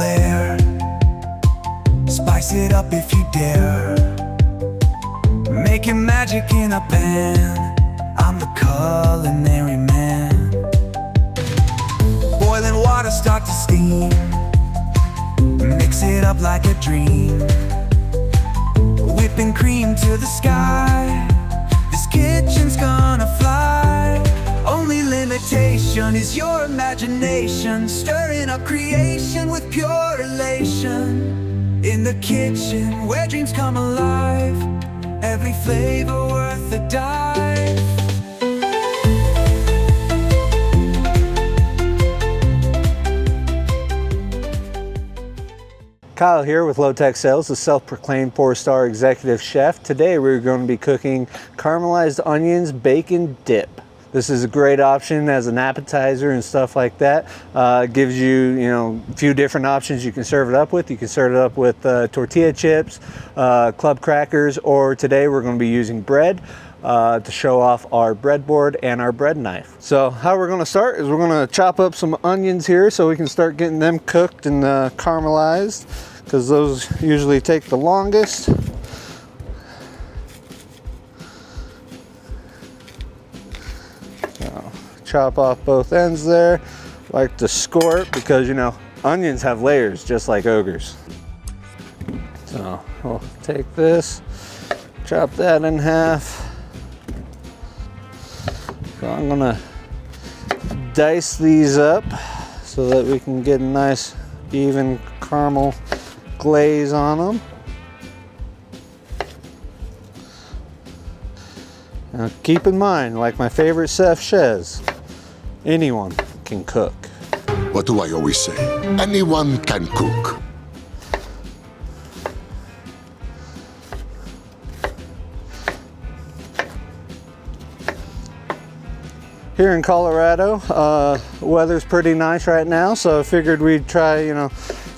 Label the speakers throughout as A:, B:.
A: flair. Spice it up if you dare. Making magic in a pan. I'm the culinary man. Boiling water start to steam. Mix it up like a dream. Whipping cream to the sky. This kitchen's gonna fly. Only limitation is your imagination. Stirring up creation with pure elation. In the kitchen where dreams come alive. Every flavor worth a dive.
B: Kyle here with Low Tech Sales, the self-proclaimed 4-star executive chef. Today we're going to be cooking caramelized onions bacon dip. This is a great option as an appetizer and stuff like that. It gives you, a few different options you can serve it up with. You can serve it up with tortilla chips, club crackers, or today we're going to be using bread to show off our breadboard and our bread knife. So how we're going to start is we're going to chop up some onions here so we can start getting them cooked and caramelized, because those usually take the longest. So, chop off both ends there. Like to score it because onions have layers just like ogres. So we'll take this, chop that in half. So I'm gonna dice these up so that we can get a nice even caramel glaze on them. Now keep in mind, like my favorite chef says, anyone can cook.
C: What do I always say? Anyone can cook.
B: Here in Colorado, weather's pretty nice right now, so I figured we'd try,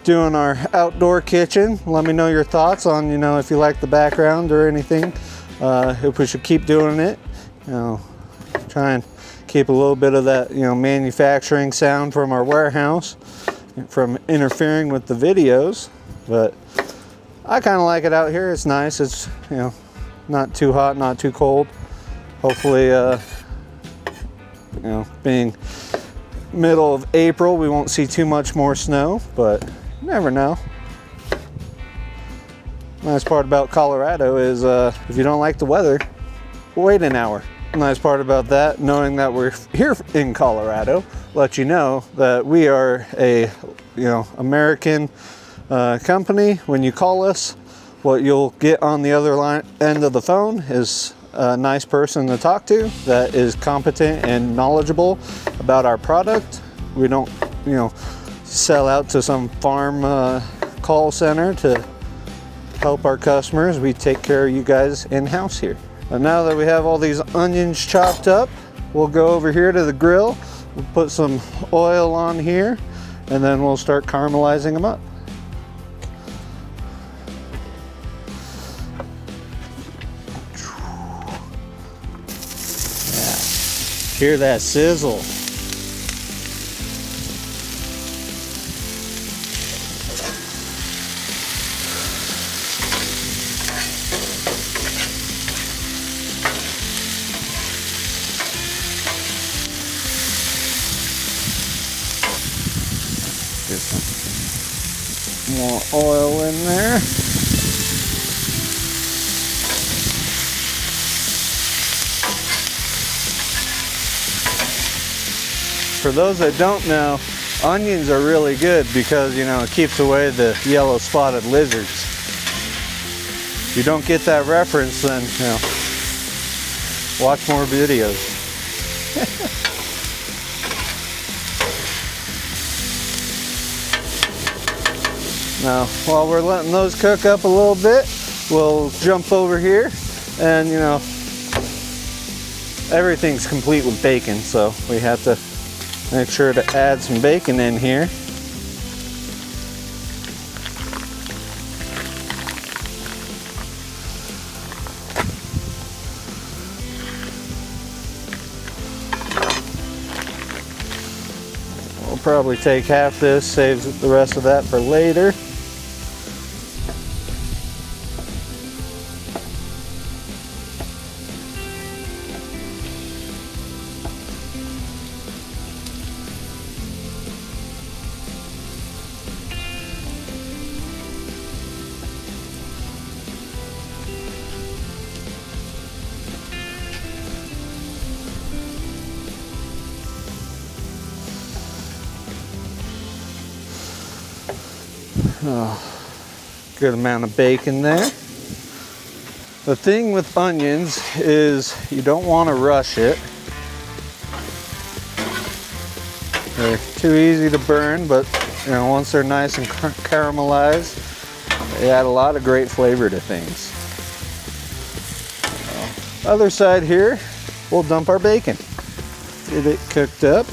B: doing our outdoor kitchen. Let me know your thoughts on, if you like the background or anything. If we should keep doing it, try and keep a little bit of that, manufacturing sound from our warehouse from interfering with the videos. But I kind of like it out here. It's nice. It's, not too hot, not too cold. Hopefully, being middle of April, we won't see too much more snow, but you never know. Nice part about Colorado is if you don't like the weather, wait an hour. Nice part about that, knowing that we're here in Colorado, let you know that we are a American company. When you call us, what you'll get on the other end of the phone is a nice person to talk to that is competent and knowledgeable about our product. We don't, sell out to some farm call center to help our customers. We take care of you guys in-house here. And now that we have all these onions chopped up, we'll go over here to the grill. We'll put some oil on here, and then we'll start caramelizing them up. Hear that sizzle. Get some more oil in there. For those that don't know, onions are really good because, it keeps away the yellow spotted lizards. If you don't get that reference, then, watch more videos. Now, while we're letting those cook up a little bit, we'll jump over here and, everything's complete with bacon, so we have to make sure to add some bacon in here. We'll probably take half this, saves the rest of that for later. Oh, good amount of bacon there. The thing with onions is you don't want to rush it. They're too easy to burn, but you know, once they're nice and caramelized, they add a lot of great flavor to things. Other side here, we'll dump our bacon. Get it cooked up.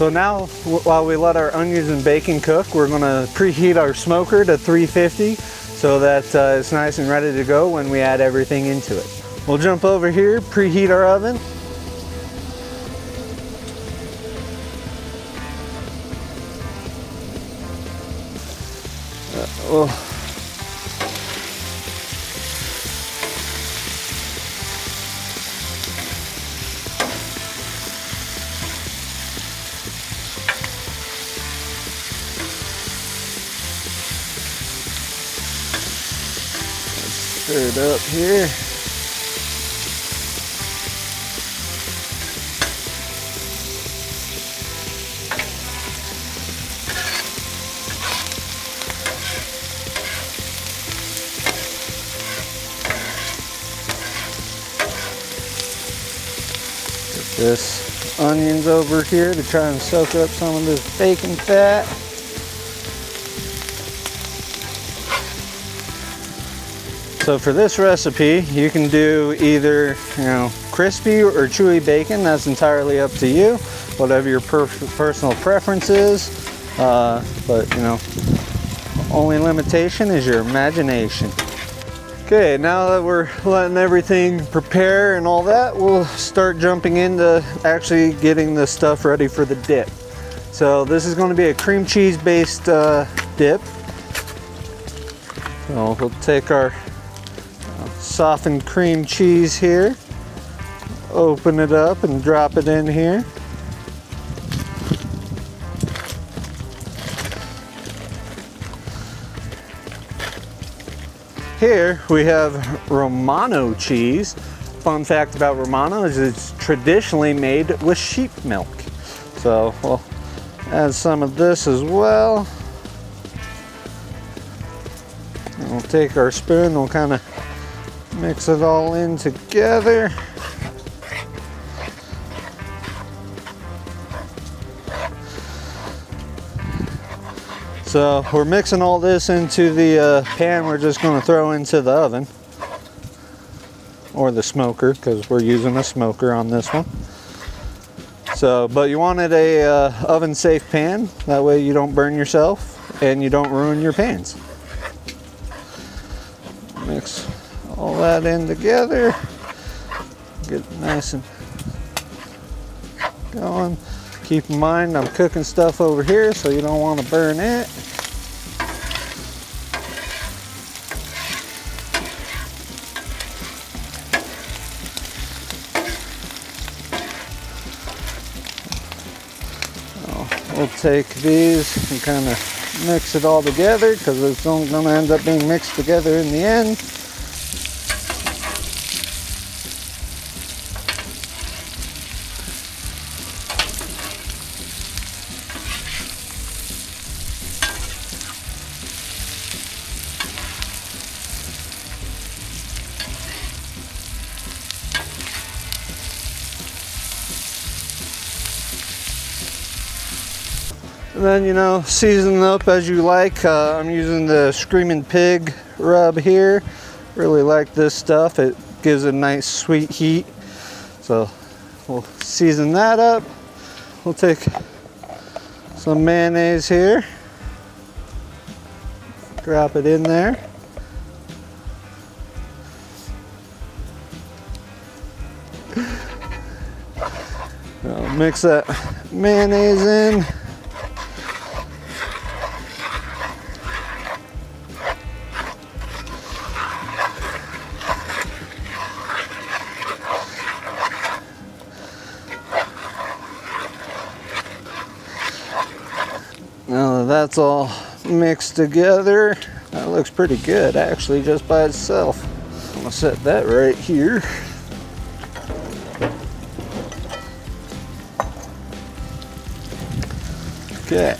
B: So now, while we let our onions and bacon cook, we're gonna preheat our smoker to 350 so that it's nice and ready to go when we add everything into it. We'll jump over here, preheat our oven. Stir it up here. Get this onions over here to try and soak up some of this bacon fat. So for this recipe, you can do either, crispy or chewy bacon. That's entirely up to you, whatever your personal preference is. But only limitation is your imagination. Okay, now that we're letting everything prepare and all that, we'll start jumping into actually getting the stuff ready for the dip. So this is going to be a cream cheese based dip. So we'll take our softened cream cheese here, open it up and drop it in here. Here we have Romano cheese. Fun fact about Romano is it's traditionally made with sheep milk. So we'll add some of this as well. And we'll take our spoon, we'll kind of mix it all in together. So we're mixing all this into the pan we're just going to throw into the oven. Or the smoker, because we're using a smoker on this one. So, but you wanted a oven safe pan, that way you don't burn yourself and you don't ruin your pans. Mix all that in together, get it nice and going. Keep in mind I'm cooking stuff over here, so you don't want to burn it. We'll take these and kind of mix it all together, because it's going to end up being mixed together in the end. And then, you know, season up as you like. I'm using the Screaming Pig rub here. Really like this stuff. It gives a nice sweet heat. So we'll season that up. We'll take some mayonnaise here. Drop it in there. I'll mix that mayonnaise in. Now that that's all mixed together, that looks pretty good actually just by itself. I'm gonna set that right here. Okay.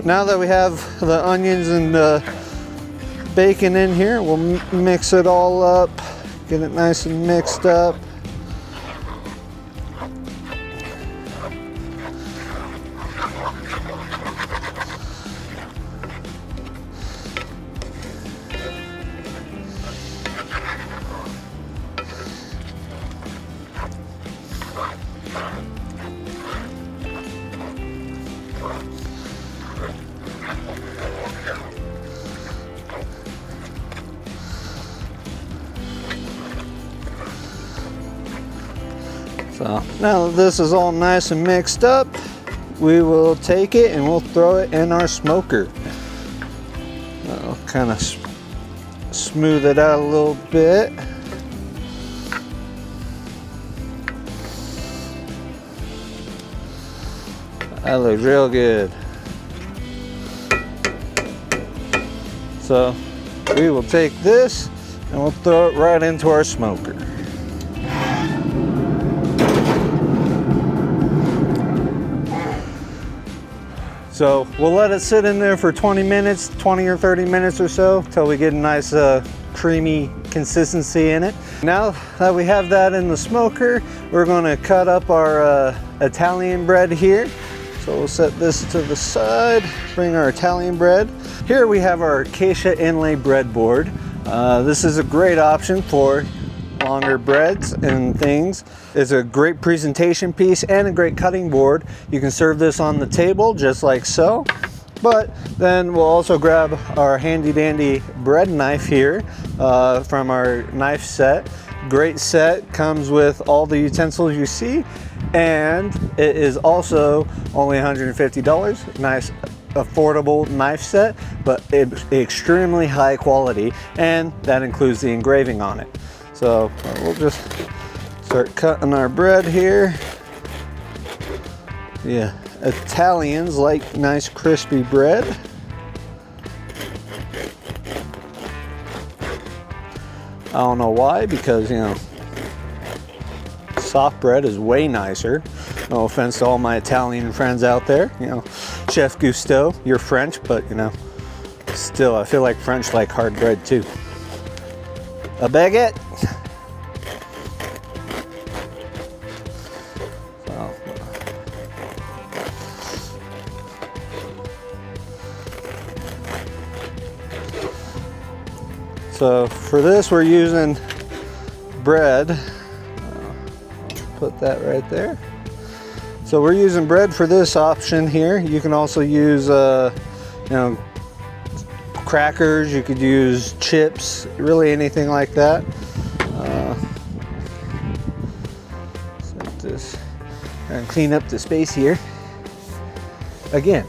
B: Now that we have the onions and bacon in here, we'll mix it all up, get it nice and mixed up. So now that this is all nice and mixed up, we will take it and we'll throw it in our smoker. I'll kind of smooth it out a little bit. That looks real good. So we will take this and we'll throw it right into our smoker. So we'll let it sit in there for 20 minutes, 20 or 30 minutes or so, till we get a nice creamy consistency in it. Now that we have that in the smoker, we're gonna cut up our Italian bread here. So we'll set this to the side, bring our Italian bread. Here we have our acacia inlay breadboard. This is a great option for longer breads and things. It's a great presentation piece and a great cutting board. You can serve this on the table just like so. But then we'll also grab our handy dandy bread knife here from our knife set. Great set, comes with all the utensils you see, and it is also only $150. Nice affordable knife set, but it's extremely high quality, and that includes the engraving on it. So we'll just start cutting our bread here. Yeah, Italians like nice crispy bread. I don't know why, because, you know, soft bread is way nicer. No offense to all my Italian friends out there. You know, Chef Gusteau, you're French, but, you know, still, I feel like French like hard bread too. A baguette. So for this, we're using bread. Put that right there. So we're using bread for this option here. You can also use, you know, crackers. You could use chips, really anything like that. Set this and clean up the space here. Again,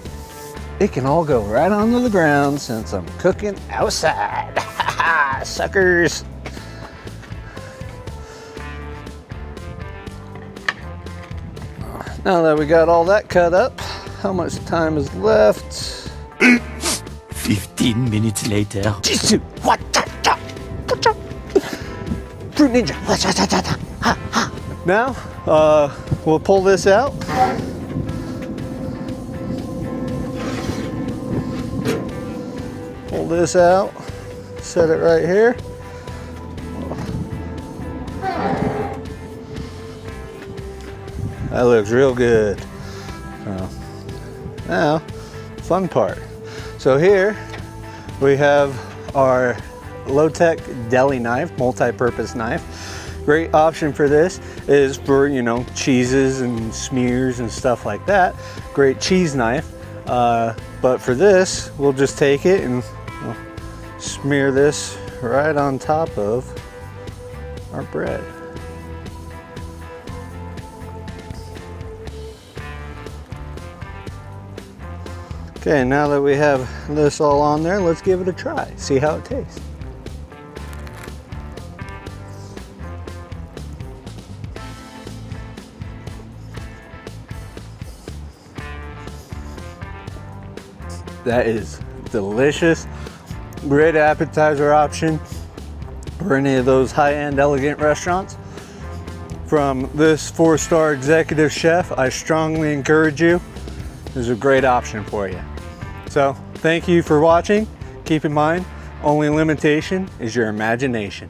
B: it can all go right onto the ground since I'm cooking outside. Suckers. Now that we got all that cut up, how much time is left?
D: 15 minutes later.
B: Fruit Ninja. Now, we'll pull this out. Pull this out, set it right here. That looks real good. Now, fun part. So here we have our low-tech deli knife, multi-purpose knife. Great option for this is for, you know, cheeses and smears and stuff like that. Great cheese knife. But for this, we'll just take it and smear this right on top of our bread. Okay, now that we have this all on there, let's give it a try, see how it tastes. That is delicious. Great appetizer option for any of those high-end elegant restaurants. From this 4-star executive chef, I strongly encourage you. This is a great option for you. So thank you for watching. Keep in mind, only limitation is your imagination.